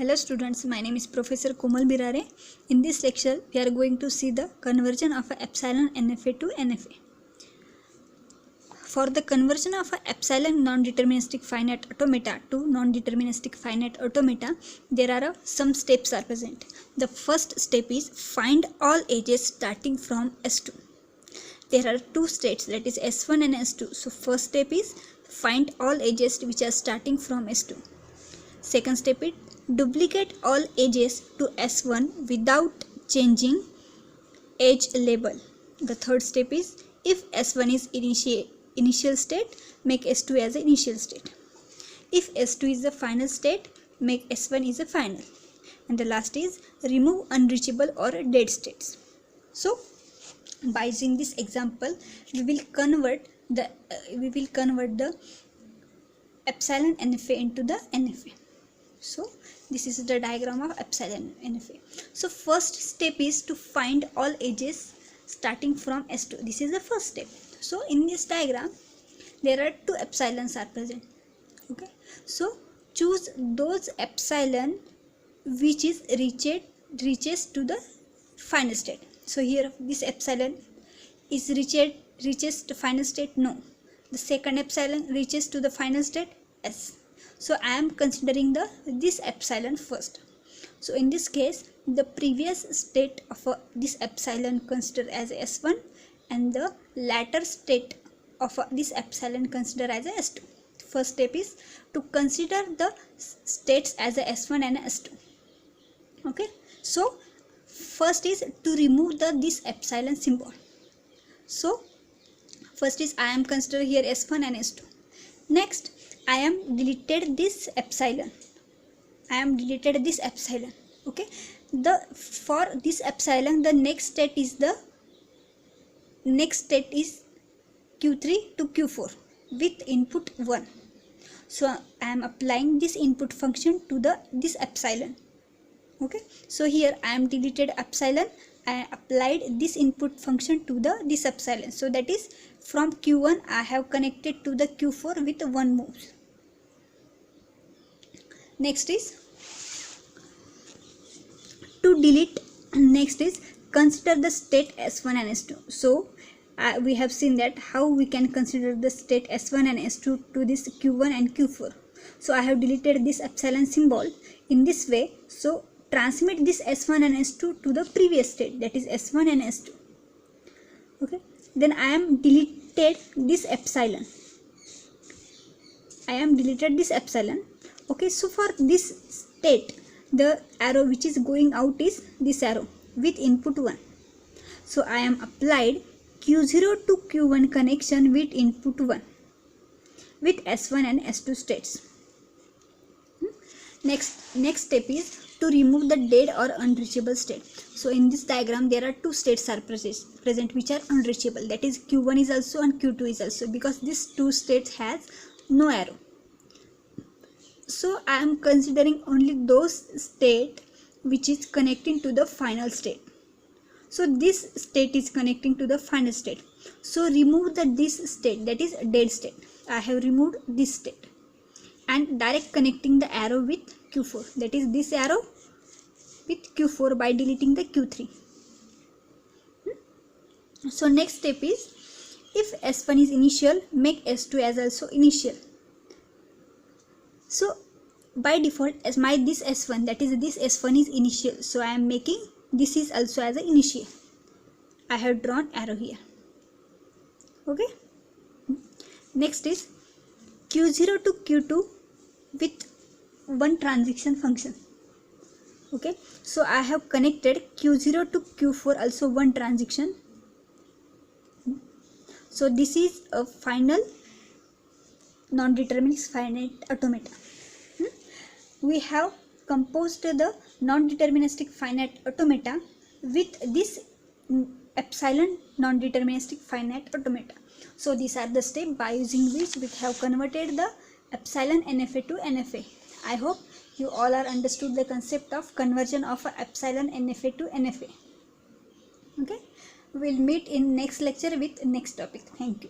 Hello students, my name is Professor Komal Birare. In this lecture, we are going to see the conversion of a epsilon NFA to NFA. For the conversion of a epsilon non-deterministic finite automata to non-deterministic finite automata, there are some steps are present. The first step is find all edges starting from S2. There are two states, that is S1 and S2. So first step is find all edges which are starting from S2. Second step is duplicate all edges to S1 without changing edge label. The third step is if S1 is initial state, make S2 as an initial state. If S2 is the final state, make S1 is a final. And the last is remove unreachable or dead states. So by using this example, we will convert the epsilon NFA into the NFA. So this is the diagram of epsilon NFA. So first step is to find all edges starting from S2. This is the first step. So in this diagram there are two epsilons are present. Okay, so choose those epsilon which is reaches to the final state. So here this epsilon is reaches to final state, no. The second epsilon reaches to the final state, S. So I am considering this epsilon first. So in this case, the previous state of this epsilon consider as S1 and the latter state of this epsilon consider as S2. First step is to consider the states as a S1 and S2. Okay. So first is to remove this epsilon symbol. So first is I am consider here S1 and S2. Next, I am deleted this epsilon. Okay. For this epsilon, the next state is Q3 to Q4 with input 1. So I am applying this input function to this epsilon. Okay. So here I am deleted epsilon. I applied this input function to this epsilon. So that is from Q1 I have connected to the Q4 with 1 move. Next is to delete. Next is consider the state S1 and S2. So we have seen that how we can consider the state S1 and S2 to this Q1 and Q4. So I have deleted this epsilon symbol in this way. So transmit this S1 and S2 to the previous state, that is S1 and S2. Okay. Then I am deleted this epsilon. Okay. So for this state, the arrow which is going out is this arrow with input 1. So I am applied Q0 to Q1 connection with input 1 with S1 and S2 states. Next step is to remove the dead or unreachable state. So in this diagram there are two states are present which are unreachable, that is Q1 is also and Q2 is also, because these two states has no arrow. So I am considering only those state which is connecting to the final state. So this state is connecting to the final state. So remove this state, that is dead state. I have removed this state and direct connecting the arrow with Q4, that is this arrow with Q4 by deleting the Q3. So next step is if S1 is initial, make S2 as also initial. So by default as this S1, that is this S1 is initial, so I am making this is also as an initial. I have drawn arrow here. Okay. Next is Q0 to Q2 with one transition function. Okay. So I have connected Q0 to Q4 also one transition. So this is a final non-deterministic finite automata. We have composed the non-deterministic finite automata with this epsilon non-deterministic finite automata. So these are the steps by using which we have converted the epsilon NFA to NFA. I hope you all are understood the concept of conversion of a epsilon NFA to NFA. Okay. We will meet in next lecture with next topic. Thank you.